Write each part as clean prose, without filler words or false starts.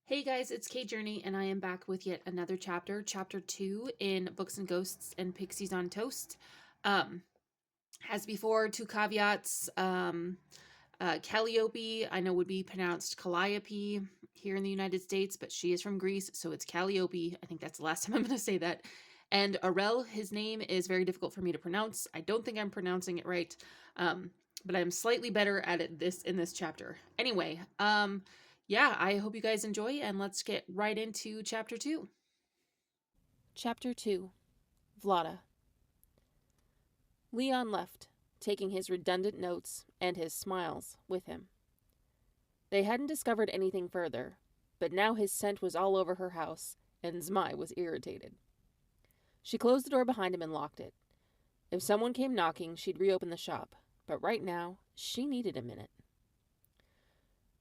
Hey guys, it's Kate Journey, and I am back with yet another chapter, chapter 2 in Books and Ghosts and Pixies on Toast. As before, two caveats. Calliope, I know would be pronounced Calliope here in the United States, but she is from Greece, so it's Calliope. I think that's the last time I'm going to say that. And Arel, his name is very difficult for me to pronounce. I don't think I'm pronouncing it right, but I'm slightly better at it in this chapter. Anyway, yeah, I hope you guys enjoy, and let's get right into chapter 2. Chapter 2, Vlada. Leon left, taking his redundant notes and his smiles with him. They hadn't discovered anything further, but now his scent was all over her house, and Zmai was irritated. She closed the door behind him and locked it. If someone came knocking, she'd reopen the shop, but right now, she needed a minute.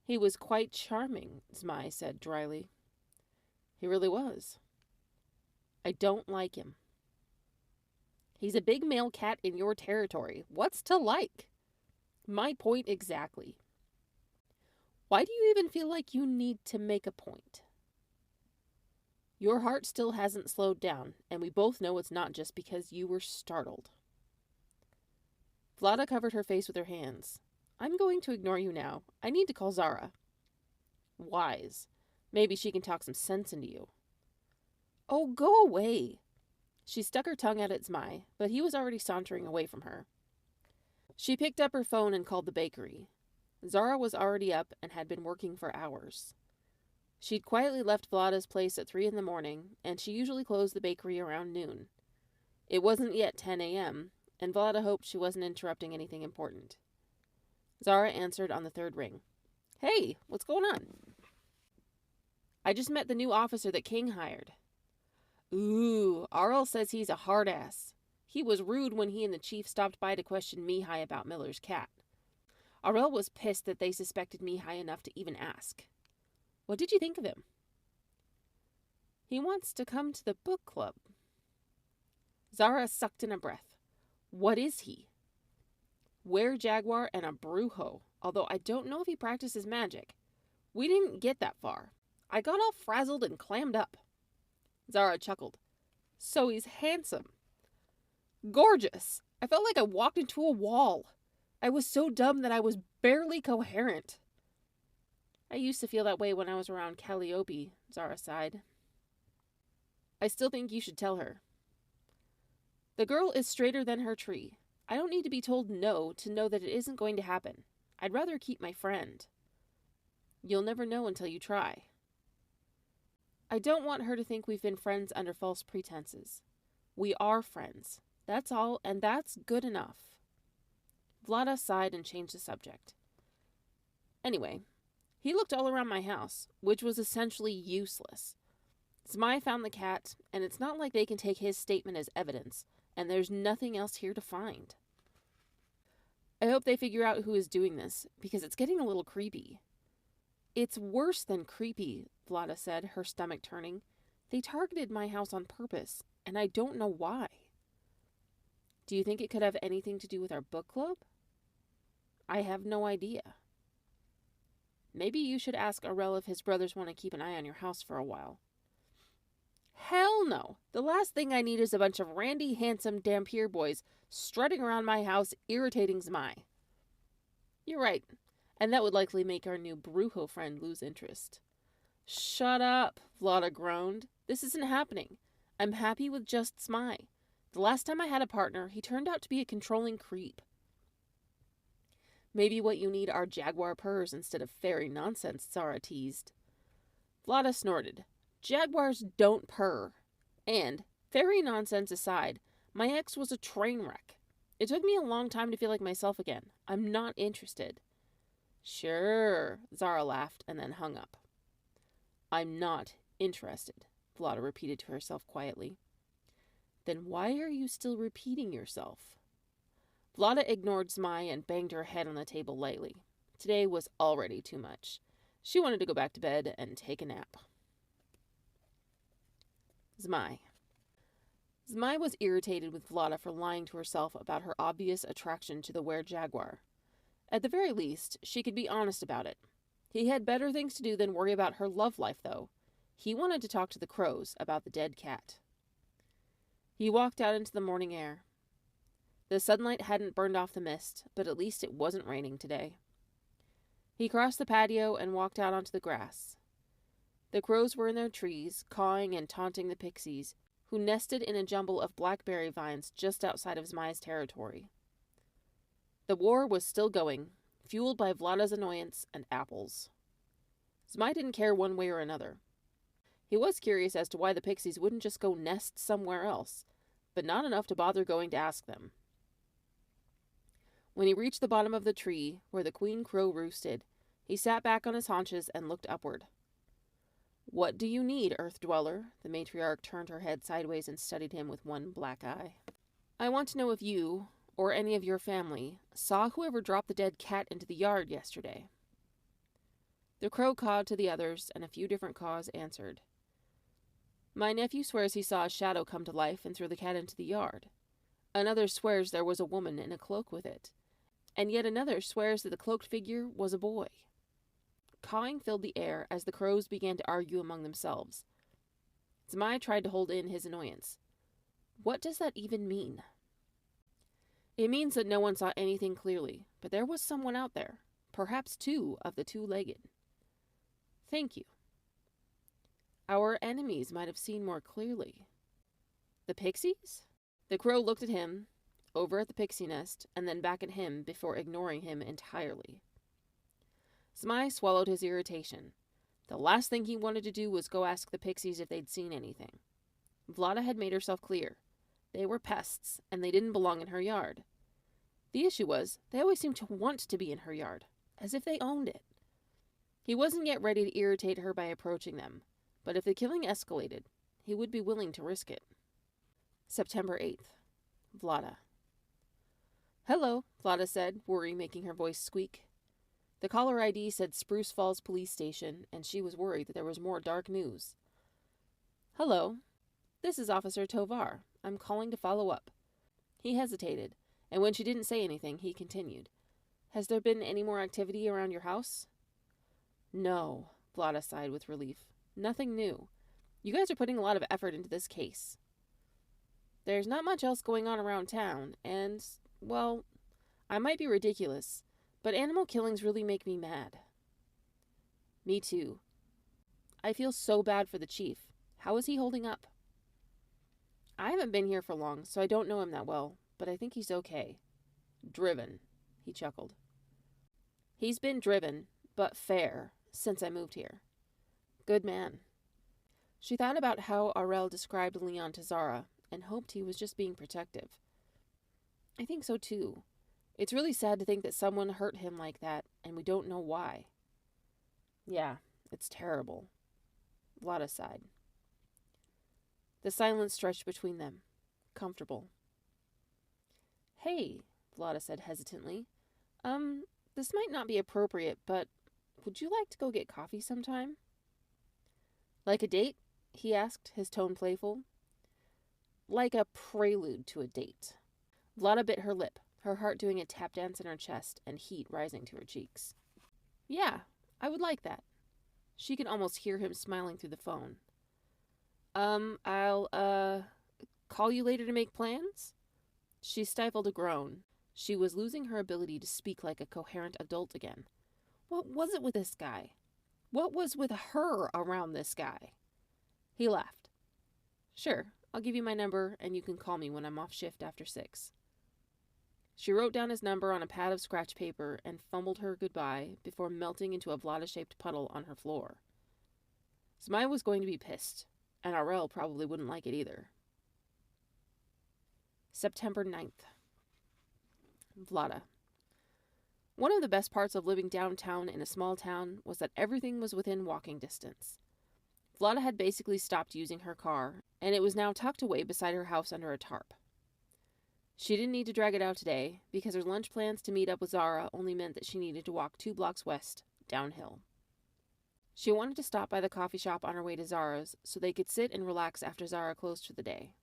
He was quite charming, Zmai said dryly. He really was. I don't like him. He's a big male cat in your territory. What's to like? My point exactly. Why do you even feel like you need to make a point? Your heart still hasn't slowed down, and we both know it's not just because you were startled. Vlada covered her face with her hands. I'm going to ignore you now. I need to call Zara. Wise. Maybe she can talk some sense into you. Oh, go away. She stuck her tongue out at Zmai, but he was already sauntering away from her. She picked up her phone and called the bakery. Zara was already up and had been working for hours. She'd quietly left Vlada's place at 3 in the morning, and she usually closed the bakery around noon. It wasn't yet 10 a.m., and Vlada hoped she wasn't interrupting anything important. Zara answered on the third ring. Hey, what's going on? I just met the new officer that King hired. Ooh, Arl says he's a hard ass. He was rude when he and the chief stopped by to question Mihai about Miller's cat. Arl was pissed that they suspected Mihai enough to even ask. What did you think of him? He wants to come to the book club. Zara sucked in a breath. What is he? Were-jaguar and a brujo, although I don't know if he practices magic. We didn't get that far. I got all frazzled and clammed up. Zara chuckled. So he's handsome. Gorgeous. I felt like I walked into a wall. I was so dumb that I was barely coherent. I used to feel that way when I was around Calliope, Zara sighed. I still think you should tell her. The girl is straighter than her tree. I don't need to be told no to know that it isn't going to happen. I'd rather keep my friend. You'll never know until you try. I don't want her to think we've been friends under false pretenses. We are friends. That's all, and that's good enough. Vlada sighed and changed the subject. Anyway, he looked all around my house, which was essentially useless. Zmai found the cat, and it's not like they can take his statement as evidence, and there's nothing else here to find. I hope they figure out who is doing this, because it's getting a little creepy. It's worse than creepy, Vlada said, her stomach turning. They targeted my house on purpose, and I don't know why. Do you think it could have anything to do with our book club? I have no idea. Maybe you should ask Arel if his brothers want to keep an eye on your house for a while. Hell no. The last thing I need is a bunch of randy, handsome Dampier boys strutting around my house, irritating Zmai. You're right, and that would likely make our new brujo friend lose interest. Shut up, Vlada groaned. This isn't happening. I'm happy with just Zmai. The last time I had a partner, he turned out to be a controlling creep. Maybe what you need are jaguar purrs instead of fairy nonsense, Zara teased. Vlada snorted. Jaguars don't purr. And, fairy nonsense aside, my ex was a train wreck. It took me a long time to feel like myself again. I'm not interested. Sure, Zara laughed and then hung up. I'm not interested, Vlada repeated to herself quietly. Then why are you still repeating yourself? Vlada ignored Zmai and banged her head on the table lightly. Today was already too much. She wanted to go back to bed and take a nap. Zmai. Zmai was irritated with Vlada for lying to herself about her obvious attraction to the were-jaguar. At the very least, she could be honest about it. He had better things to do than worry about her love life, though. He wanted to talk to the crows about the dead cat. He walked out into the morning air. The sunlight hadn't burned off the mist, but at least it wasn't raining today. He crossed the patio and walked out onto the grass. The crows were in their trees, cawing and taunting the pixies, who nested in a jumble of blackberry vines just outside of Zmai's territory. The war was still going, fueled by Vlada's annoyance and apples. Zmai didn't care one way or another. He was curious as to why the pixies wouldn't just go nest somewhere else, but not enough to bother going to ask them. When he reached the bottom of the tree, where the queen crow roosted, he sat back on his haunches and looked upward. "What do you need, Earth Dweller?" The matriarch turned her head sideways and studied him with one black eye. "I want to know if you, or any of your family, saw whoever dropped the dead cat into the yard yesterday." The crow cawed to the others, and a few different caws answered. "My nephew swears he saw a shadow come to life and threw the cat into the yard. Another swears there was a woman in a cloak with it. And yet another swears that the cloaked figure was a boy." Cawing filled the air as the crows began to argue among themselves. Zmai tried to hold in his annoyance. What does that even mean? It means that no one saw anything clearly, but there was someone out there, perhaps two of the two-legged. Thank you. Our enemies might have seen more clearly. The pixies? The crow looked at him, over at the pixie nest, and then back at him before ignoring him entirely. Zmai swallowed his irritation. The last thing he wanted to do was go ask the pixies if they'd seen anything. Vlada had made herself clear. They were pests, and they didn't belong in her yard. The issue was, they always seemed to want to be in her yard, as if they owned it. He wasn't yet ready to irritate her by approaching them, but if the killing escalated, he would be willing to risk it. September 8th. Vlada. "Hello," Vlada said, worry making her voice squeak. The caller ID said Spruce Falls Police Station, and she was worried that there was more dark news. "Hello. This is Officer Tovar. I'm calling to follow up." He hesitated, and when she didn't say anything, he continued. "Has there been any more activity around your house?" "No," Vlada sighed with relief. "Nothing new. You guys are putting a lot of effort into this case." "There's not much else going on around town, and, well, I might be ridiculous, but animal killings really make me mad." "Me too. I feel so bad for the chief. How is he holding up?" "I haven't been here for long, so I don't know him that well, but I think he's okay." "Driven," he chuckled. "He's been driven, but fair, since I moved here." "Good man." She thought about how Aurel described Leon to Zara, and hoped he was just being protective. "I think so too. It's really sad to think that someone hurt him like that, and we don't know why." "Yeah, it's terrible." Vlada sighed. The silence stretched between them, comfortable. "Hey," Vlada said hesitantly, this might not be appropriate, but would you like to go get coffee sometime?" "Like a date?" he asked, his tone playful. "Like a prelude to a date." Vlada bit her lip, her heart doing a tap dance in her chest and heat rising to her cheeks. "Yeah, I would like that." She could almost hear him smiling through the phone. I'll call you later to make plans?" She stifled a groan. She was losing her ability to speak like a coherent adult again. What was it with this guy? What was with her around this guy? He laughed. "Sure, I'll give you my number, and you can call me when I'm off shift after 6. She wrote down his number on a pad of scratch paper and fumbled her goodbye before melting into a Vlada-shaped puddle on her floor. Zmai was going to be pissed, and Aurel probably wouldn't like it either. September 9th. Vlada. One of the best parts of living downtown in a small town was that everything was within walking distance. Vlada had basically stopped using her car, and it was now tucked away beside her house under a tarp. She didn't need to drag it out today, because her lunch plans to meet up with Zara only meant that she needed to walk 2 blocks west, downhill. She wanted to stop by the coffee shop on her way to Zara's, so they could sit and relax after Zara closed for the day.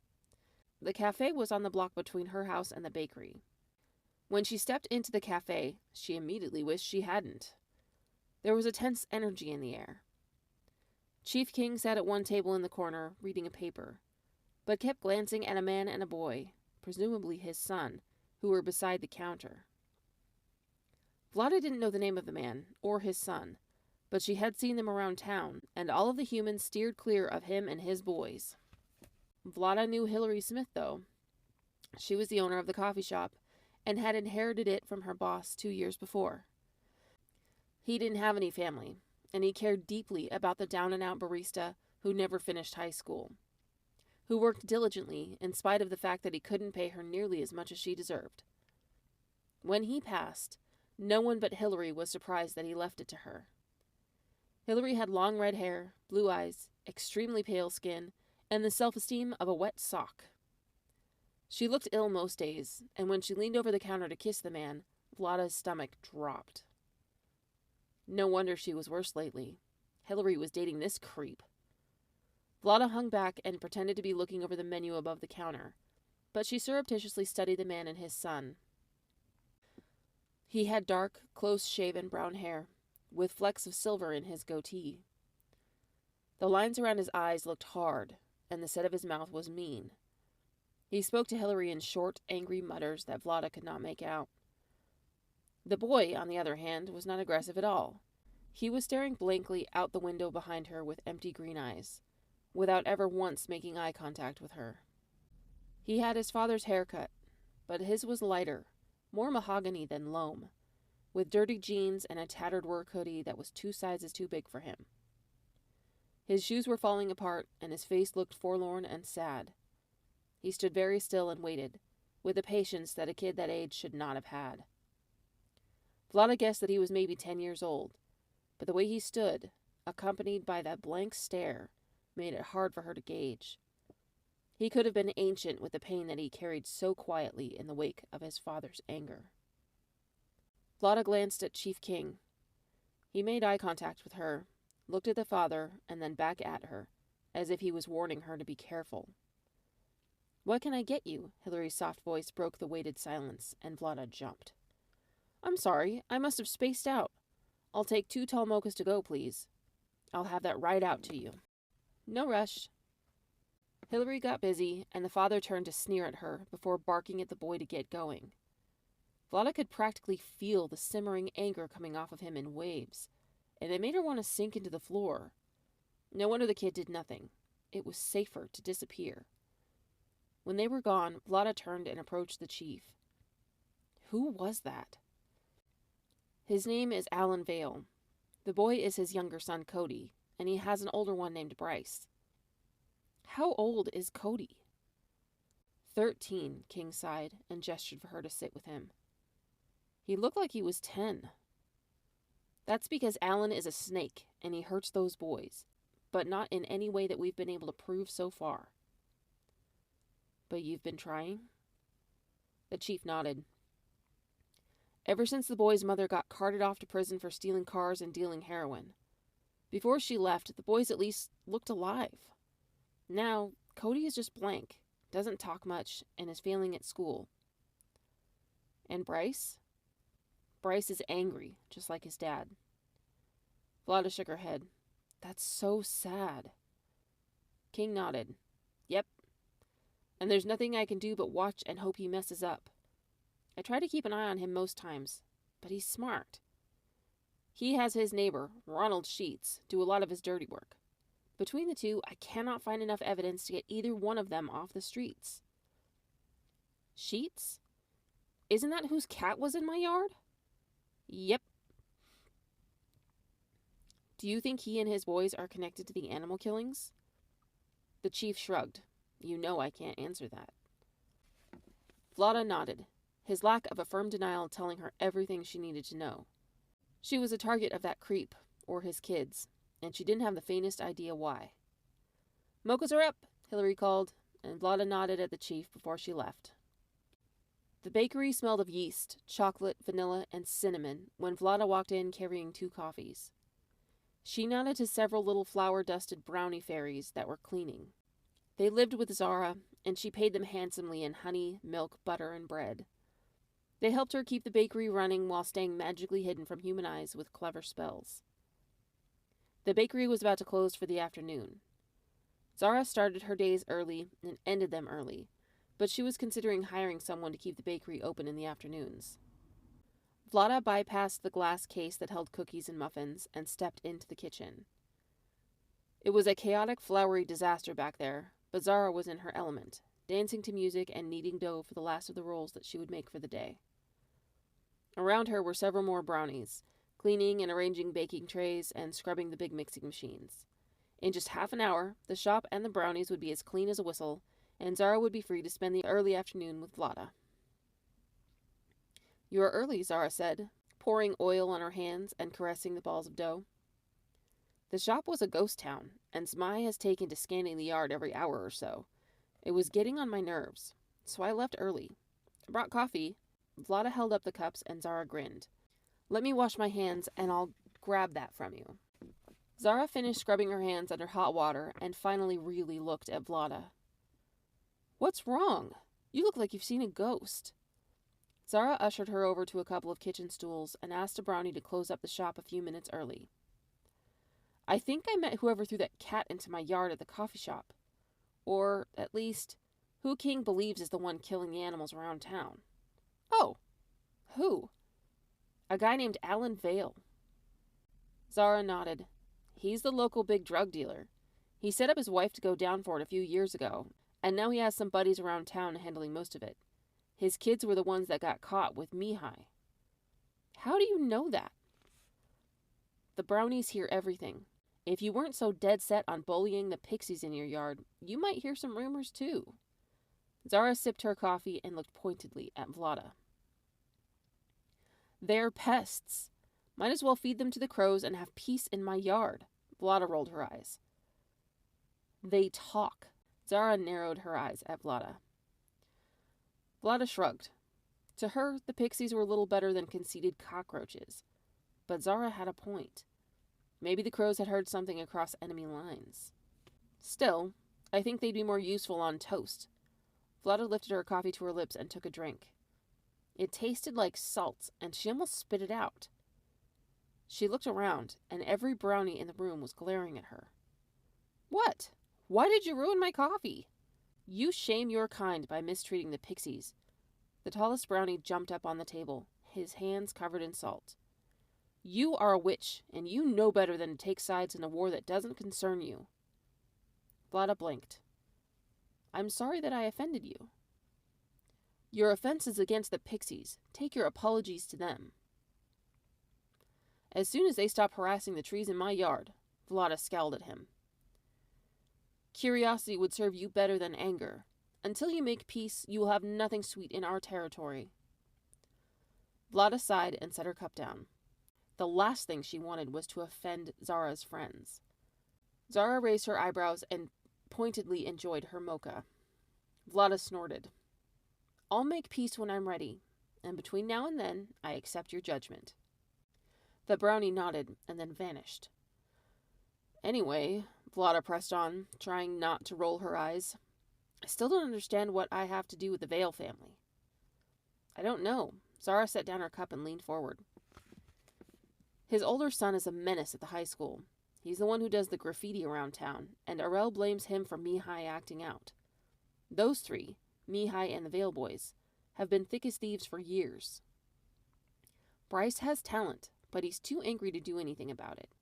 The cafe was on the block between her house and the bakery. When she stepped into the cafe, she immediately wished she hadn't. There was a tense energy in the air. Chief King sat at one table in the corner, reading a paper, but kept glancing at a man and a boy, presumably his son, who were beside the counter. Vlada didn't know the name of the man, or his son, but she had seen them around town, and all of the humans steered clear of him and his boys. Vlada knew Hillary Smith, though. She was the owner of the coffee shop, and had inherited it from her boss 2 years before. He didn't have any family, and he cared deeply about the down-and-out barista who never finished high school, who worked diligently in spite of the fact that he couldn't pay her nearly as much as she deserved. When he passed, no one but Hillary was surprised that he left it to her. Hillary had long red hair, blue eyes, extremely pale skin, and the self-esteem of a wet sock. She looked ill most days, and when she leaned over the counter to kiss the man, Vlada's stomach dropped. No wonder she was worse lately. Hillary was dating this creep. Vlada hung back and pretended to be looking over the menu above the counter, but she surreptitiously studied the man and his son. He had dark, close-shaven brown hair, with flecks of silver in his goatee. The lines around his eyes looked hard, and the set of his mouth was mean. He spoke to Hillary in short, angry mutters that Vlada could not make out. The boy, on the other hand, was not aggressive at all. He was staring blankly out the window behind her with empty green eyes, without ever once making eye contact with her. He had his father's haircut, but his was lighter, more mahogany than loam, with dirty jeans and a tattered work hoodie that was 2 sizes too big for him. His shoes were falling apart, and his face looked forlorn and sad. He stood very still and waited, with a patience that a kid that age should not have had. Vlada guessed that he was maybe 10 years old, but the way he stood, accompanied by that blank stare, made it hard for her to gauge. He could have been ancient with the pain that he carried so quietly in the wake of his father's anger. Vlada glanced at Chief King. He made eye contact with her, looked at the father, and then back at her, as if he was warning her to be careful. "What can I get you?" Hillary's soft voice broke the weighted silence, and Vlada jumped. "I'm sorry, I must have spaced out. I'll take 2 tall mochas to go, please. I'll have that right out to you." "No rush." Hillary got busy, and the father turned to sneer at her before barking at the boy to get going. Vlada could practically feel the simmering anger coming off of him in waves, and it made her want to sink into the floor. No wonder the kid did nothing. It was safer to disappear. When they were gone, Vlada turned and approached the chief. Who was that? His name is Alan Vale. The boy is his younger son, Cody, and he has an older one named Bryce. How old is Cody? 13, King sighed and gestured for her to sit with him. He looked like he was 10. That's because Alan is a snake, and he hurts those boys, but not in any way that we've been able to prove so far. But you've been trying? The chief nodded. Ever since the boy's mother got carted off to prison for stealing cars and dealing heroin. Before she left, the boys at least looked alive. Now, Cody is just blank, doesn't talk much, and is failing at school. And Bryce? Bryce is angry, just like his dad. Vlada shook her head. That's so sad. King nodded. Yep. And there's nothing I can do but watch and hope he messes up. I try to keep an eye on him most times, but he's smart. He has his neighbor, Ronald Sheets, do a lot of his dirty work. Between the two, I cannot find enough evidence to get either one of them off the streets. Sheets? Isn't that whose cat was in my yard? Yep. Do you think he and his boys are connected to the animal killings? The chief shrugged. You know I can't answer that. Vlada nodded, his lack of a firm denial telling her everything she needed to know. She was a target of that creep, or his kids, and she didn't have the faintest idea why. Mochas are up, Hillary called, and Vlada nodded at the chief before she left. The bakery smelled of yeast, chocolate, vanilla, and cinnamon when Vlada walked in carrying 2 coffees. She nodded to several little flour-dusted brownie fairies that were cleaning. They lived with Zara, and she paid them handsomely in honey, milk, butter, and bread. They helped her keep the bakery running while staying magically hidden from human eyes with clever spells. The bakery was about to close for the afternoon. Zara started her days early and ended them early, but she was considering hiring someone to keep the bakery open in the afternoons. Vlada bypassed the glass case that held cookies and muffins and stepped into the kitchen. It was a chaotic, flowery disaster back there, but Zara was in her element, dancing to music and kneading dough for the last of the rolls that she would make for the day. Around her were several more brownies, cleaning and arranging baking trays and scrubbing the big mixing machines. In just half an hour, the shop and the brownies would be as clean as a whistle, and Zara would be free to spend the early afternoon with Vlada. "You are early," Zara said, pouring oil on her hands and caressing the balls of dough. The shop was a ghost town, and Zmai has taken to scanning the yard every hour or so. It was getting on my nerves, so I left early. I brought coffee. Vlada held up the cups, and Zara grinned. "Let me wash my hands, and I'll grab that from you." Zara finished scrubbing her hands under hot water and finally really looked at Vlada. "What's wrong? You look like you've seen a ghost." Zara ushered her over to a couple of kitchen stools and asked a brownie to close up the shop a few minutes early. "I think I met whoever threw that cat into my yard at the coffee shop. Or, at least, who King believes is the one killing the animals around town." "Oh, who?" "A guy named Alan Vale." Zara nodded. "He's the local big drug dealer. He set up his wife to go down for it a few years ago, and now he has some buddies around town handling most of it. His kids were the ones that got caught with Mihai." "How do you know that?" "The brownies hear everything. If you weren't so dead set on bullying the Pixies in your yard, you might hear some rumors too." Zara sipped her coffee and looked pointedly at Vlada. "They're pests. Might as well feed them to the crows and have peace in my yard." Vlada rolled her eyes. "They talk." Zara narrowed her eyes at Vlada. Vlada shrugged. To her, the Pixies were little better than conceited cockroaches. But Zara had a point. Maybe the crows had heard something across enemy lines. "Still, I think they'd be more useful on toast." Vlada lifted her coffee to her lips and took a drink. It tasted like salt, and she almost spit it out. She looked around, and every brownie in the room was glaring at her. "What? Why did you ruin my coffee?" "You shame your kind by mistreating the Pixies." The tallest brownie jumped up on the table, his hands covered in salt. "You are a witch, and you know better than to take sides in a war that doesn't concern you." Vlada blinked. "I'm sorry that I offended you." "Your offense is against the Pixies. Take your apologies to them." "As soon as they stop harassing the trees in my yard," Vlada scowled at him. "Curiosity would serve you better than anger. Until you make peace, you will have nothing sweet in our territory." Vlada sighed and set her cup down. The last thing she wanted was to offend Zara's friends. Zara raised her eyebrows and pointedly enjoyed her mocha. Vlada snorted. "I'll make peace when I'm ready, and between now and then, I accept your judgment." The brownie nodded and then vanished. "Anyway," Vlada pressed on, trying not to roll her eyes, "I still don't understand what I have to do with the Vale family." "I don't know." Zara set down her cup and leaned forward. "His older son is a menace at the high school. He's the one who does the graffiti around town, and Arel blames him for Mihai acting out. Those three, Mihai and the Vale boys, have been thick as thieves for years. Bryce has talent, but he's too angry to do anything about it.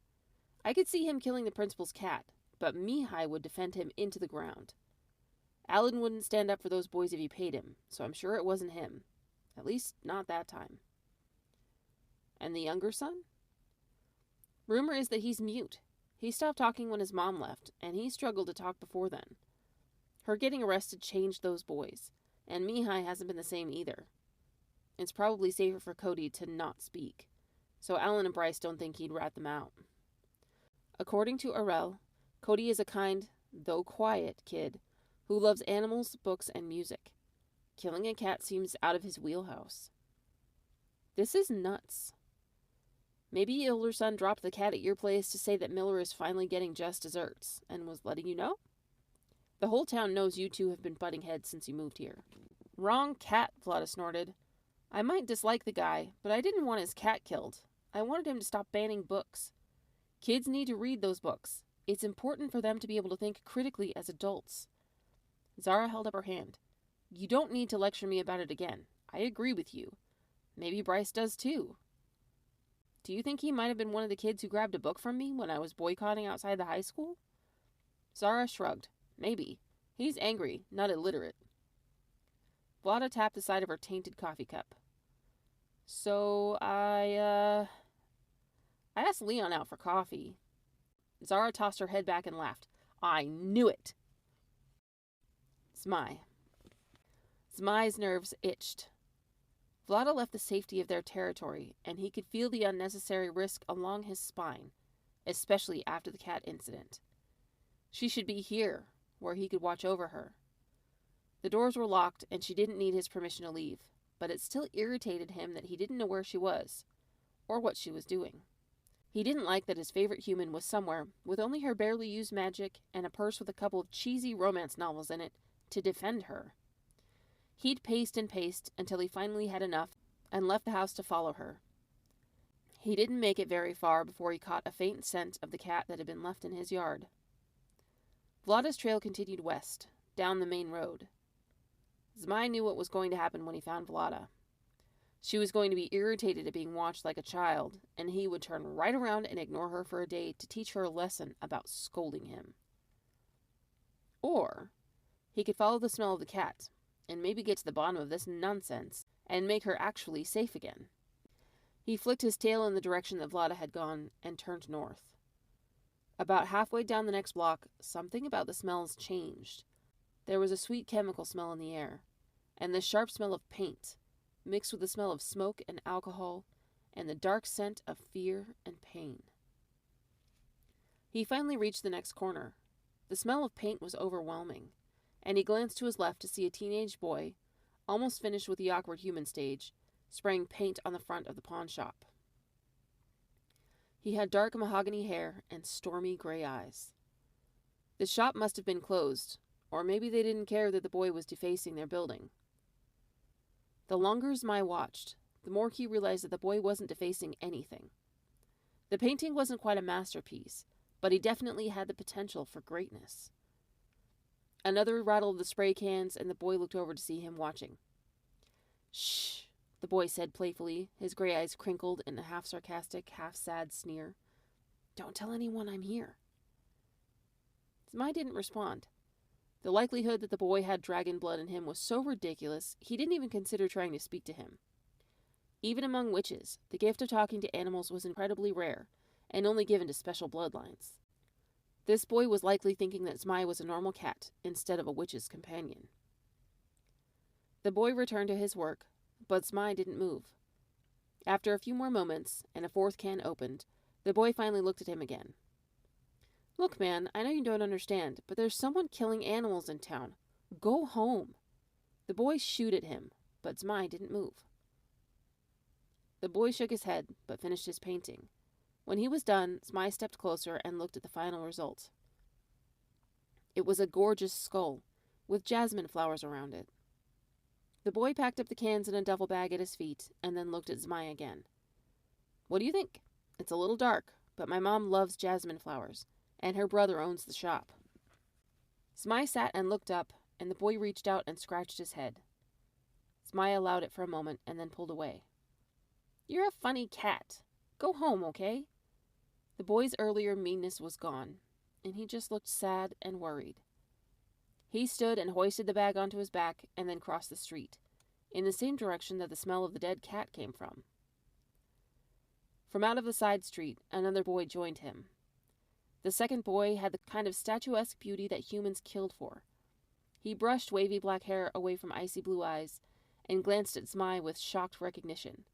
I could see him killing the principal's cat, but Mihai would defend him into the ground. Alan wouldn't stand up for those boys if he paid him, so I'm sure it wasn't him. At least, not that time." "And the younger son?" "Rumor is that he's mute. He stopped talking when his mom left, and he struggled to talk before then. Her getting arrested changed those boys, and Mihai hasn't been the same either. It's probably safer for Cody to not speak, so Alan and Bryce don't think he'd rat them out. According to Arel, Cody is a kind, though quiet, kid who loves animals, books, and music. Killing a cat seems out of his wheelhouse." "This is nuts." "Maybe your older son dropped the cat at your place to say that Miller is finally getting just desserts, and was letting you know? The whole town knows you two have been butting heads since you moved here." "Wrong cat," Vlada snorted. "I might dislike the guy, but I didn't want his cat killed. I wanted him to stop banning books. Kids need to read those books. It's important for them to be able to think critically as adults. Zara held up her hand. You don't need to lecture me about it again. I agree with you. Maybe Bryce does too. Do you think he might have been one of the kids who grabbed a book from me when I was boycotting outside the high school? Zara shrugged. Maybe. He's angry, not illiterate. Vlada tapped the side of her tainted coffee cup. So, I asked Leon out for coffee. Zara tossed her head back and laughed. I knew it! Zmai's nerves itched. Vlada left the safety of their territory, and he could feel the unnecessary risk along his spine, especially after the cat incident. She should be here, where he could watch over her. The doors were locked, and she didn't need his permission to leave, but it still irritated him that he didn't know where she was, or what she was doing. He didn't like that his favorite human was somewhere, with only her barely used magic and a purse with a couple of cheesy romance novels in it, to defend her. He'd paced and paced until he finally had enough and left the house to follow her. He didn't make it very far before he caught a faint scent of the cat that had been left in his yard. Vlada's trail continued west, down the main road. Zmai knew what was going to happen when he found Vlada. She was going to be irritated at being watched like a child, and he would turn right around and ignore her for a day to teach her a lesson about scolding him. Or he could follow the smell of the cat, and maybe get to the bottom of this nonsense, and make her actually safe again. He flicked his tail in the direction that Vlada had gone, and turned north. About halfway down the next block, something about the smells changed. There was a sweet chemical smell in the air, and the sharp smell of paint, mixed with the smell of smoke and alcohol, and the dark scent of fear and pain. He finally reached the next corner. The smell of paint was overwhelming, and he glanced to his left to see a teenage boy, almost finished with the awkward human stage, spraying paint on the front of the pawn shop. He had dark mahogany hair and stormy gray eyes. The shop must have been closed, or maybe they didn't care that the boy was defacing their building. The longer Zmai watched, the more he realized that the boy wasn't defacing anything. The painting wasn't quite a masterpiece, but he definitely had the potential for greatness. Another rattle of the spray cans, and the boy looked over to see him watching. Shh, the boy said playfully, his gray eyes crinkled in a half-sarcastic, half-sad sneer. Don't tell anyone I'm here. Zmai didn't respond. The likelihood that the boy had dragon blood in him was so ridiculous, he didn't even consider trying to speak to him. Even among witches, the gift of talking to animals was incredibly rare, and only given to special bloodlines. This boy was likely thinking that Zmai was a normal cat, instead of a witch's companion. The boy returned to his work, but Zmai didn't move. After a few more moments, and a fourth can opened, the boy finally looked at him again. Look, man, I know you don't understand, but there's someone killing animals in town. Go home. The boy shooed at him, but Zmai didn't move. The boy shook his head, but finished his painting. When he was done, Zmai stepped closer and looked at the final result. It was a gorgeous skull, with jasmine flowers around it. The boy packed up the cans in a duffel bag at his feet, and then looked at Zmai again. What do you think? It's a little dark, but my mom loves jasmine flowers, and her brother owns the shop. Zmai sat and looked up, and the boy reached out and scratched his head. Zmai allowed it for a moment, and then pulled away. You're a funny cat. Go home, okay? The boy's earlier meanness was gone, and he just looked sad and worried. He stood and hoisted the bag onto his back, and then crossed the street, in the same direction that the smell of the dead cat came from. From out of the side street, another boy joined him. The second boy had the kind of statuesque beauty that humans killed for. He brushed wavy black hair away from icy blue eyes, and glanced at Zmai with shocked recognition.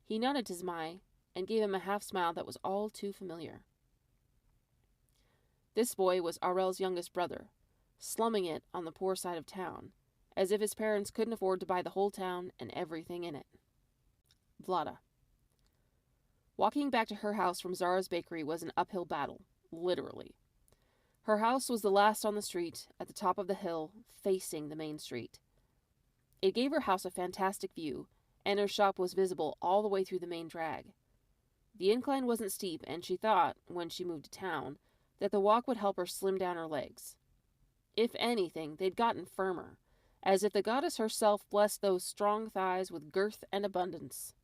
He nodded to Zmai, and gave him a half-smile that was all too familiar. This boy was Aurel's youngest brother, slumming it on the poor side of town, as if his parents couldn't afford to buy the whole town and everything in it. Vlada. Walking back to her house from Zara's bakery was an uphill battle, literally. Her house was the last on the street, at the top of the hill, facing the main street. It gave her house a fantastic view, and her shop was visible all the way through the main drag. The incline wasn't steep, and she thought, when she moved to town, that the walk would help her slim down her legs. If anything, they'd gotten firmer, as if the goddess herself blessed those strong thighs with girth and abundance.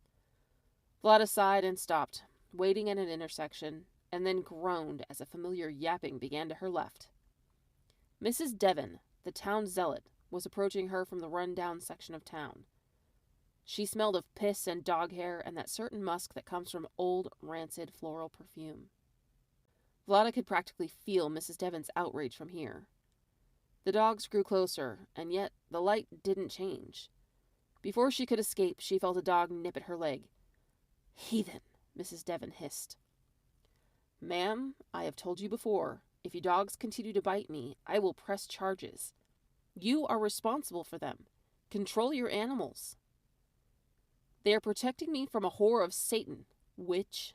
Vlada sighed and stopped, waiting at an intersection, and then groaned as a familiar yapping began to her left. Mrs. Devon, the town zealot, was approaching her from the run-down section of town. She smelled of piss and dog hair and that certain musk that comes from old, rancid floral perfume. Vlada could practically feel Mrs. Devon's outrage from here. The dogs grew closer, and yet the light didn't change. Before she could escape, she felt a dog nip at her leg. "Heathen," Mrs. Devon hissed. "Ma'am, I have told you before, if you dogs continue to bite me, I will press charges. You are responsible for them. Control your animals." "They are protecting me from a whore of Satan, witch."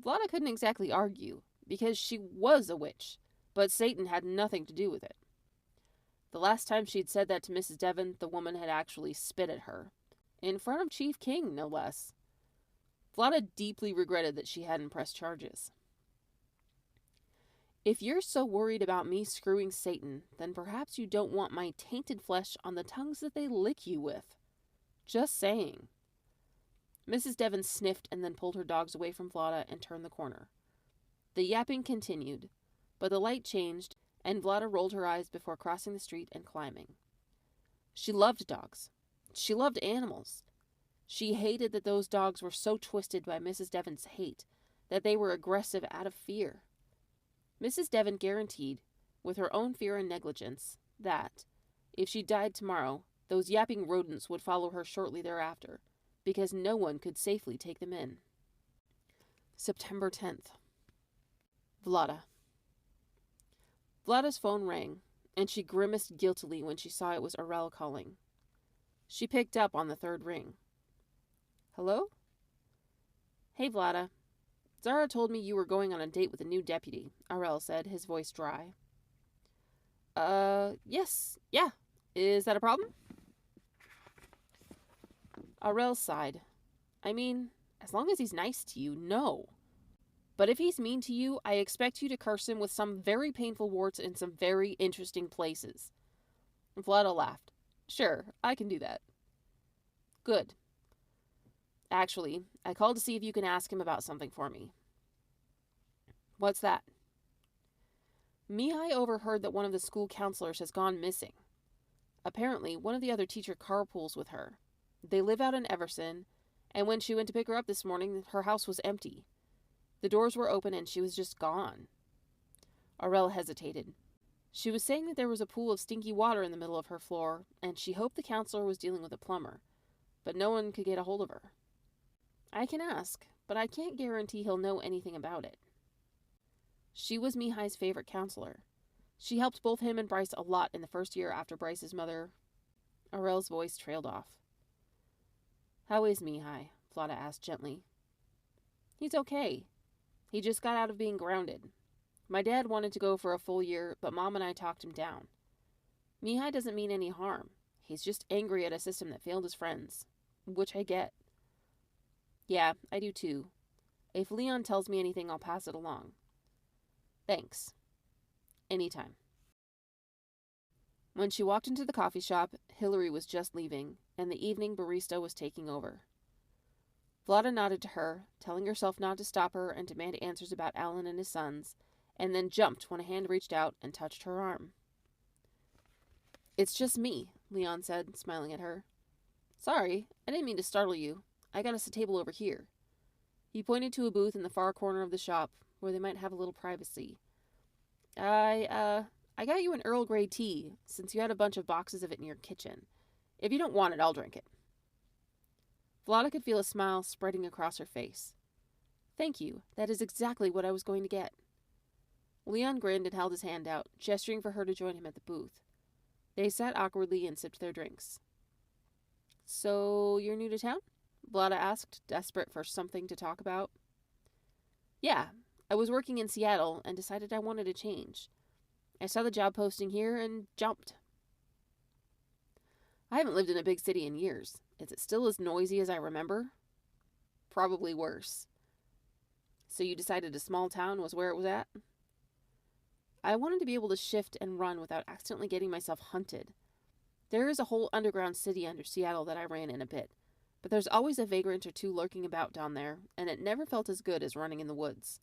Vlada couldn't exactly argue, because she was a witch, but Satan had nothing to do with it. The last time she'd said that to Mrs. Devon, the woman had actually spit at her. In front of Chief King, no less. Vlada deeply regretted that she hadn't pressed charges. "If you're so worried about me screwing Satan, then perhaps you don't want my tainted flesh on the tongues that they lick you with. Just saying." Mrs. Devon sniffed and then pulled her dogs away from Vlada and turned the corner. The yapping continued, but the light changed, and Vlada rolled her eyes before crossing the street and climbing. She loved dogs. She loved animals. She hated that those dogs were so twisted by Mrs. Devon's hate that they were aggressive out of fear. Mrs. Devon guaranteed, with her own fear and negligence, that, if she died tomorrow, those yapping rodents would follow her shortly thereafter, because no one could safely take them in. September 10th. Vlada. Vlada's phone rang, and she grimaced guiltily when she saw it was Aurel calling. She picked up on the third ring. "Hello?" "Hey, Vlada. Zara told me you were going on a date with a new deputy," Aurel said, his voice dry. Yes, yeah. Is that a problem?" Aurel sighed. "I mean, as long as he's nice to you, no. But if he's mean to you, I expect you to curse him with some very painful warts in some very interesting places." Vlada laughed. "Sure, I can do that." "Good. Actually, I called to see if you can ask him about something for me." "What's that?" "Mihai overheard that one of the school counselors has gone missing. Apparently, one of the other teacher carpools with her. They live out in Everson, and when she went to pick her up this morning, her house was empty. The doors were open and she was just gone." Aurel hesitated. She was saying that there was a pool of stinky water in the middle of her floor, and she hoped the counselor was dealing with a plumber, but no one could get a hold of her. "I can ask, but I can't guarantee he'll know anything about it." She was Mihai's favorite counselor. She helped both him and Bryce a lot in the first year after Bryce's mother. Aurel's voice trailed off. "How is Mihai?" Vlada asked gently. "He's okay. He just got out of being grounded. My dad wanted to go for a full year, but Mom and I talked him down. Mihai doesn't mean any harm. He's just angry at a system that failed his friends. Which I get." "Yeah, I do too. If Leon tells me anything, I'll pass it along." "Thanks. Anytime." When she walked into the coffee shop, Hillary was just leaving, and the evening barista was taking over. Vlada nodded to her, telling herself not to stop her and demand answers about Alan and his sons, and then jumped when a hand reached out and touched her arm. "It's just me," Leon said, smiling at her. "Sorry, I didn't mean to startle you. I got us a table over here." He pointed to a booth in the far corner of the shop, where they might have a little privacy. I got you an Earl Grey tea, since you had a bunch of boxes of it in your kitchen. If you don't want it, I'll drink it." Vlada could feel a smile spreading across her face. "Thank you. That is exactly what I was going to get." Leon grinned and held his hand out, gesturing for her to join him at the booth. They sat awkwardly and sipped their drinks. "So, you're new to town?" Vlada asked, desperate for something to talk about. "Yeah, I was working in Seattle and decided I wanted a change. I saw the job posting here and jumped." "I haven't lived in a big city in years. Is it still as noisy as I remember?" Probably worse. So you decided a small town was where it was at? I wanted to be able to shift and run without accidentally getting myself hunted. There is a whole underground city under Seattle that I ran in a bit, but there's always a vagrant or two lurking about down there, and it never felt as good as running in the woods.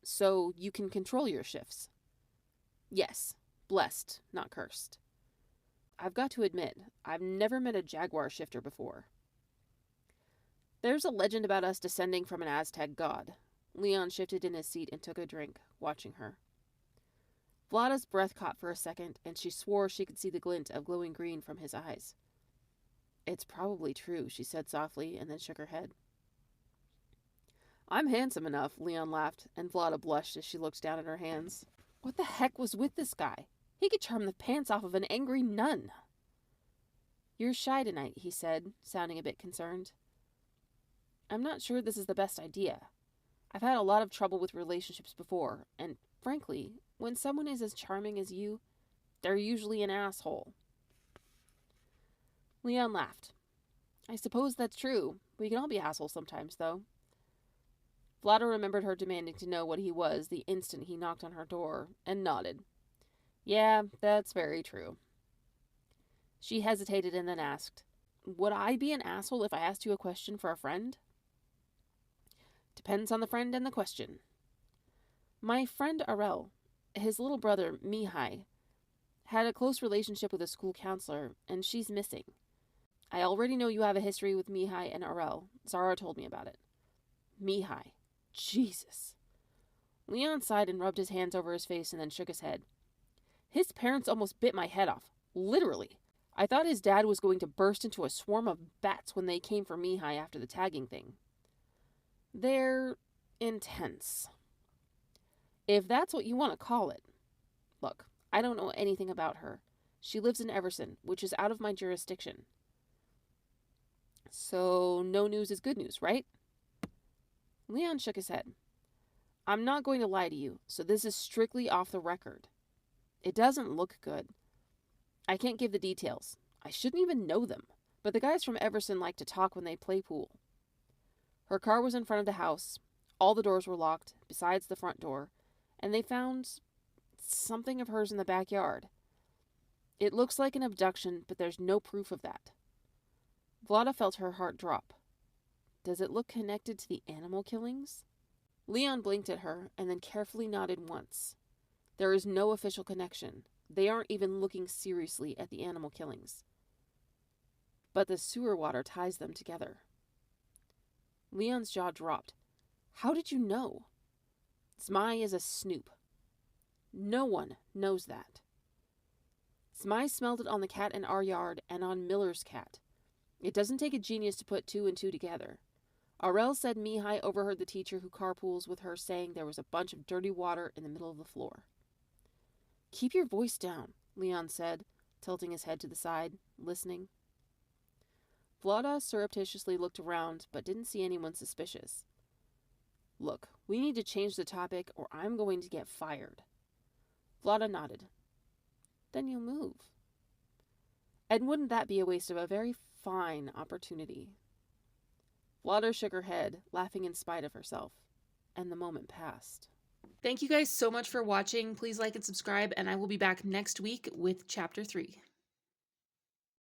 So you can control your shifts? Yes. Blessed, not cursed. I've got to admit, I've never met a jaguar shifter before. There's a legend about us descending from an Aztec god. Leon shifted in his seat and took a drink, watching her. Vlada's breath caught for a second, and she swore she could see the glint of glowing green from his eyes. It's probably true, she said softly, and then shook her head. I'm handsome enough, Leon laughed, and Vlada blushed as she looked down at her hands. What the heck was with this guy? He could charm the pants off of an angry nun. You're shy tonight, he said, sounding a bit concerned. I'm not sure this is the best idea. I've had a lot of trouble with relationships before, and frankly, when someone is as charming as you, they're usually an asshole. Leon laughed. I suppose that's true. We can all be assholes sometimes, though. Vlada remembered her demanding to know what he was the instant he knocked on her door, and nodded. Yeah, that's very true. She hesitated and then asked, Would I be an asshole if I asked you a question for a friend? Depends on the friend and the question. My friend Arel, his little brother, Mihai, had a close relationship with a school counselor, and she's missing. I already know you have a history with Mihai and Arel. Zara told me about it. Mihai. Jesus. Leon sighed and rubbed his hands over his face and then shook his head. His parents almost bit my head off. Literally. I thought his dad was going to burst into a swarm of bats when they came for Mihai after the tagging thing. They're intense. If that's what you want to call it. Look, I don't know anything about her. She lives in Everson, which is out of my jurisdiction. So, no news is good news, right? Leon shook his head. I'm not going to lie to you, so this is strictly off the record. It doesn't look good. I can't give the details. I shouldn't even know them, but the guys from Everson like to talk when they play pool. Her car was in front of the house. All the doors were locked, besides the front door, and they found something of hers in the backyard. It looks like an abduction, but there's no proof of that. Vlada felt her heart drop. Does it look connected to the animal killings? Leon blinked at her and then carefully nodded once. There is no official connection. They aren't even looking seriously at the animal killings. But the sewer water ties them together. Leon's jaw dropped. How did you know? Zmai is a snoop. No one knows that. Zmai smelled it on the cat in our yard and on Miller's cat. It doesn't take a genius to put two and two together. Arel said Mihai overheard the teacher who carpools with her saying there was a bunch of dirty water in the middle of the floor. Keep your voice down, Leon said, tilting his head to the side, listening. Vlada surreptitiously looked around, but didn't see anyone suspicious. Look, we need to change the topic or I'm going to get fired. Vlada nodded. Then you'll move. And wouldn't that be a waste of a very fine opportunity? Vlada shook her head, laughing in spite of herself, and the moment passed. Thank you guys so much for watching. Please like and subscribe, and I will be back next week with Chapter 3.